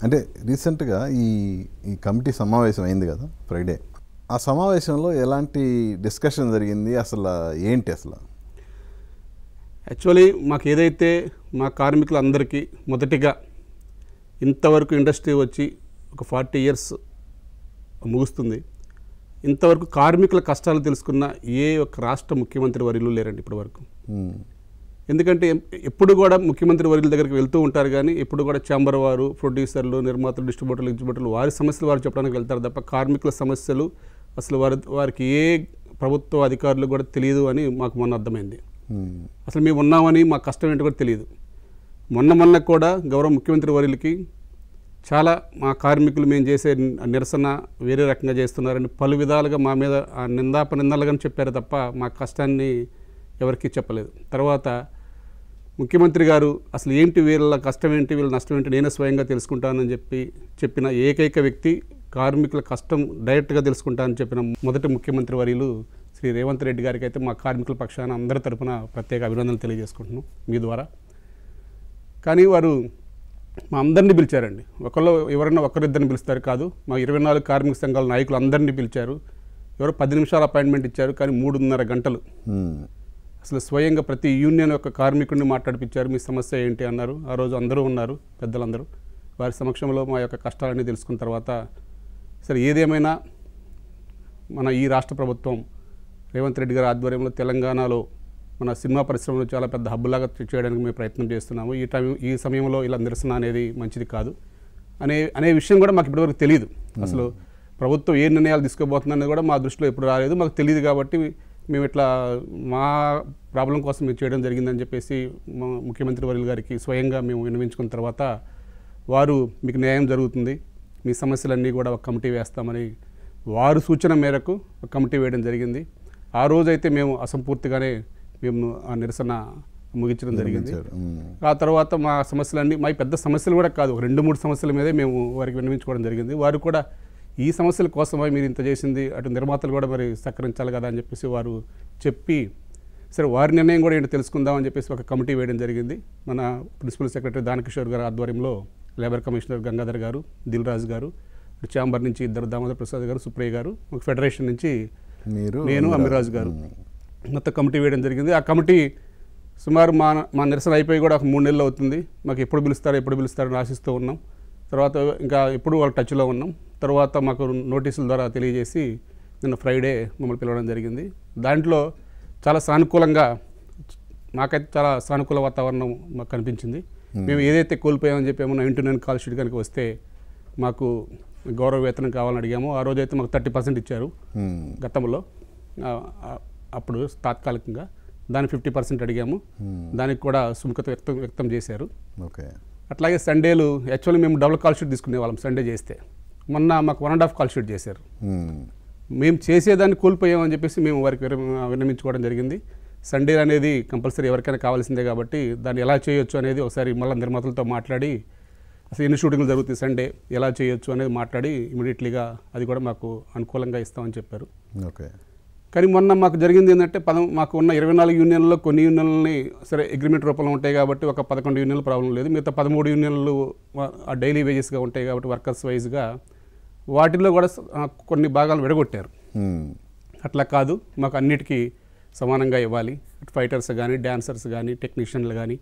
అంటే రీసెంట్గా ఈ ఈ కమిటీ సమావేశం అయింది కదా ఫ్రైడే, ఆ సమావేశంలో ఎలాంటి డిస్కషన్ జరిగింది, అసలు ఏంటి అసలు? యాక్చువల్లీ మాకు ఏదైతే మా కార్మికులందరికీ మొదటిగా ఇంతవరకు ఇండస్ట్రీ వచ్చి ఒక 40 years ముగుస్తుంది, ఇంతవరకు కార్మికుల కష్టాలు తెలుసుకున్న ఏ ఒక్క రాష్ట్ర ముఖ్యమంత్రి వర్యులు లేరండి ఇప్పటి వరకు. ఎందుకంటే ఎప్పుడు కూడా ముఖ్యమంత్రి వర్యుల దగ్గరికి వెళ్తూ ఉంటారు, కానీ ఎప్పుడు కూడా ఛాంబర్ వారు, ప్రొడ్యూసర్లు, నిర్మాతలు, డిస్ట్రిబ్యూటర్లు వారి సమస్యలు వారు చెప్పడానికి వెళ్తారు తప్ప కార్మికుల సమస్యలు అసలు వారికి ఏ ప్రభుత్వ అధికారులు కూడా తెలియదు అని మాకు మొన్న అర్థమైంది. అసలు మేము ఉన్నామని మా కష్టం ఏంటో కూడా తెలియదు. మొన్న కూడా గౌరవ ముఖ్యమంత్రి వర్యులకి చాలా మా కార్మికులు మేము చేసే నిరసన వేరే రకంగా చేస్తున్నారని పలు విధాలుగా మా మీద నిందాపనిందాలుగానే చెప్పారు తప్ప మా కష్టాన్ని ఎవరికీ చెప్పలేదు. తర్వాత ముఖ్యమంత్రి గారు అసలు ఏంటి వీళ్ళ కష్టం ఏంటి, వీళ్ళ నష్టం ఏంటి నేనే స్వయంగా తెలుసుకుంటానని చెప్పిన ఏకైక వ్యక్తి, కార్మికుల కష్టం డైరెక్ట్గా తెలుసుకుంటానని చెప్పిన మొదటి ముఖ్యమంత్రి వర్యులు శ్రీ రేవంత్ రెడ్డి గారికి అయితే మా కార్మికుల పక్షాన అందరి తరపున ప్రత్యేక అభినందనలు తెలియజేసుకుంటున్నాం మీ ద్వారా. కానీ వారు మా అందరినీ పిలిచారండి. ఎవరైనా ఒకరిద్దరిని పిలుస్తారు కాదు, మా 24 కార్మిక సంఘాల నాయకులు అందరినీ పిలిచారు. ఎవరో 10 నిమిషాల అపాయింట్మెంట్ ఇచ్చారు, కానీ 3.5 గంటలు అసలు స్వయంగా ప్రతి యూనియన్ యొక్క కార్మికుడిని మాట్లాడిపించారు. మీ సమస్య ఏంటి అన్నారు. ఆ రోజు అందరూ ఉన్నారు, పెద్దలందరూ. వారి సమక్షంలో మా యొక్క కష్టాలన్నీ తెలుసుకున్న తర్వాత సరే ఏదేమైనా మన ఈ రాష్ట్ర ప్రభుత్వం రేవంత్ రెడ్డి గారి ఆధ్వర్యంలో తెలంగాణలో మన సినిమా పరిశ్రమలో చాలా పెద్ద హబ్బులాగా చేయడానికి మేము ప్రయత్నం చేస్తున్నాము. ఈ సమయంలో ఇలా నిరసన అనేది మంచిది కాదు అనే విషయం కూడా మాకు ఇప్పటివరకు తెలియదు. అసలు ప్రభుత్వం ఏ నిర్ణయాలు తీసుకోబోతుందనేది కూడా మా దృష్టిలో ఎప్పుడు రాలేదు, మాకు తెలియదు. కాబట్టి మేము ఇట్లా మా ప్రాబ్లం కోసం మేము చేయడం జరిగిందని చెప్పేసి మా ముఖ్యమంత్రి వర్యుల గారికి స్వయంగా మేము విన్నవించుకున్న తర్వాత వారు మీకు న్యాయం జరుగుతుంది, మీ సమస్యలన్నీ కూడా ఒక కమిటీ వేస్తామని వారు సూచన మేరకు ఒక కమిటీ వేయడం జరిగింది. ఆ రోజైతే మేము అసంపూర్తిగానే మేము ఆ నిరసన ముగించడం జరిగింది. ఆ తర్వాత మా సమస్యలన్నీ మా పెద్ద సమస్యలు కూడా కాదు, 2-3 సమస్యల మీదే మేము వారికి విన్నవించుకోవడం జరిగింది. వారు కూడా ఈ సమస్యల కోసమై మీరు ఇంత చేసింది, అటు నిర్మాతలు కూడా మరి సహకరించాలి కదా అని చెప్పేసి వారు చెప్పి సరే వారి నిర్ణయం కూడా ఏంటో తెలుసుకుందామని చెప్పేసి ఒక కమిటీ వేయడం జరిగింది. మన ప్రిన్సిపల్ సెక్రటరీ దానకిషోర్ గారి ఆధ్వర్యంలో లేబర్ కమిషనర్ గంగాధర్ గారు, దిల్ రాజు గారు, ఛాంబర్ నుంచి ఇద్దరు దామోదర్ ప్రసాద్ గారు, సుప్రియ గారు, ఒక ఫెడరేషన్ నుంచి నేను అమిరాజు గారు మొత్తం కమిటీ వేయడం జరిగింది. ఆ కమిటీ సుమారు మా నిరసన అయిపోయి కూడా ఒక 3 నెలలు అవుతుంది. మాకు ఎప్పుడు పిలుస్తారని ఆశిస్తూ ఉన్నాం. తర్వాత ఇంకా ఎప్పుడు వాళ్ళ టచ్లో ఉన్నాం. తర్వాత మాకు నోటీసుల ద్వారా తెలియజేసి నిన్న ఫ్రైడే మమ్మల్ని పిలవడం జరిగింది. దాంట్లో చాలా సానుకూలంగా నాకైతే చాలా సానుకూల వాతావరణం మాకు కనిపించింది. మేము ఏదైతే కోల్పోయామని చెప్పామో 99 కాల్ షీట్ కనుక వస్తే మాకు గౌరవ వేతనం కావాలని అడిగాము. ఆ రోజైతే మాకు 30% ఇచ్చారు గతంలో, అప్పుడు తాత్కాలికంగా. దాన్ని 50% అడిగాము, దానికి కూడా సుముఖత వ్యక్తం చేశారు. అట్లాగే సండేలు యాక్చువల్లీ మేము డబుల్ కాల్ షీట్ తీసుకునే వాళ్ళం సండే చేస్తే, మొన్న మాకు 1.5 కాల్ షీట్ చేశారు. మేము చేసేదాన్ని కోల్పోయామని చెప్పేసి మేము వారికి విన్నవించుకోవడం జరిగింది. సండే అనేది కంపల్సరీ ఎవరికైనా కావాల్సిందే కాబట్టి దాన్ని ఎలా చేయొచ్చు అనేది ఒకసారి మళ్ళీ నిర్మాతలతో మాట్లాడి అసలు ఎన్ని షూటింగ్లు జరుగుతాయి సండే, ఎలా చేయొచ్చు అనేది మాట్లాడి ఇమీడియట్లీగా అది కూడా మాకు అనుకూలంగా ఇస్తామని చెప్పారు. కానీ మొన్న మాకు జరిగింది ఏంటంటే మాకు ఉన్న 24 యూనియన్లలో కొన్ని యూనియన్లని సరే అగ్రిమెంట్ రూపంలో ఉంటాయి కాబట్టి ఒక 11 యూనియన్లు ప్రాబ్లం లేదు, మిగతా 13 యూనియన్లు ఆ డైలీ వేజెస్గా ఉంటాయి కాబట్టి వర్కర్స్ వైజ్గా వాటిల్లో కూడా కొన్ని భాగాలు విడగొట్టారు. అట్లా కాదు, మాకు అన్నిటికీ సమానంగా ఇవ్వాలి. ఫైటర్స్ కానీ, డ్యాన్సర్స్ కానీ, టెక్నీషియన్లు కానీ,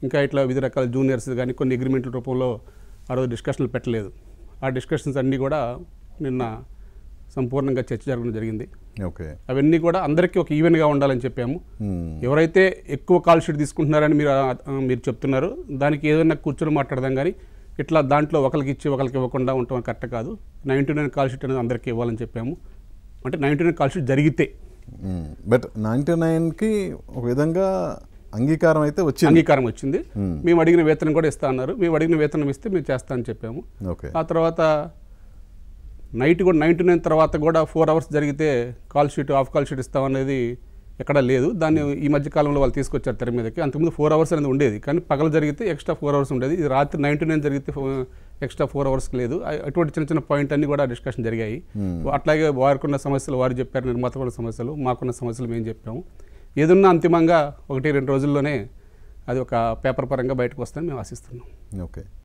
ఇంకా ఇట్లా వివిధ రకాల జూనియర్స్ కానీ కొన్ని అగ్రిమెంట్ల రూపంలో ఆ రోజు డిస్కషన్లు పెట్టలేదు. ఆ డిస్కషన్స్ అన్నీ కూడా నిన్న సంపూర్ణంగా చర్చ జరగడం జరిగింది. అవన్నీ కూడా అందరికీ ఒక ఈవెన్గా ఉండాలని చెప్పాము. ఎవరైతే ఎక్కువ కాల్ షీట్ తీసుకుంటున్నారని మీరు చెప్తున్నారు, దానికి ఏదైనా కూర్చొని మాట్లాడదాం, కానీ ఇట్లా దాంట్లో ఒకరికి ఇచ్చి ఒకరికి ఇవ్వకుండా ఉండటం కరెక్ట్ కాదు. 99 కాల్ షీట్ అనేది అందరికీ ఇవ్వాలని చెప్పాము. అంటే 99 కాల్ షీట్ జరిగితే, బట్ 99కి ఒక విధంగా అంగీకారం వచ్చింది. మేము అడిగిన వేతనం కూడా ఇస్తా అన్నారు. మేము అడిగిన వేతనం ఇస్తే మేము చేస్తా అని చెప్పాము. ఆ తర్వాత నైట్ కూడా 99 తర్వాత కూడా 4 hours జరిగితే call sheet, half call sheet ఇస్తామనేది ఎక్కడా లేదు. దాన్ని ఈ మధ్య కాలంలో వాళ్ళు తీసుకొచ్చారు తెర మీదకి. అంతకుముందు 4 hours అనేది ఉండేది, కానీ పగలు జరిగితే ఎక్స్ట్రా 4 hours ఉండేది. ఇది రాత్రి 99 జరిగితే ఎక్స్ట్రా 4 hours లేదు. అటువంటి చిన్న పాయింట్ అన్నీ కూడా డిస్కషన్ జరిగాయి. అట్లాగే వారికున్న సమస్యలు వారు చెప్పారు, నిర్మాతకున్న సమస్యలు, మాకున్న సమస్యలు మేము చెప్పాము. ఏదన్నా అంతిమంగా 1-2 రోజుల్లోనే అది ఒక పేపర్ పరంగా బయటకు వస్తుందని మేము ఆశిస్తున్నాం.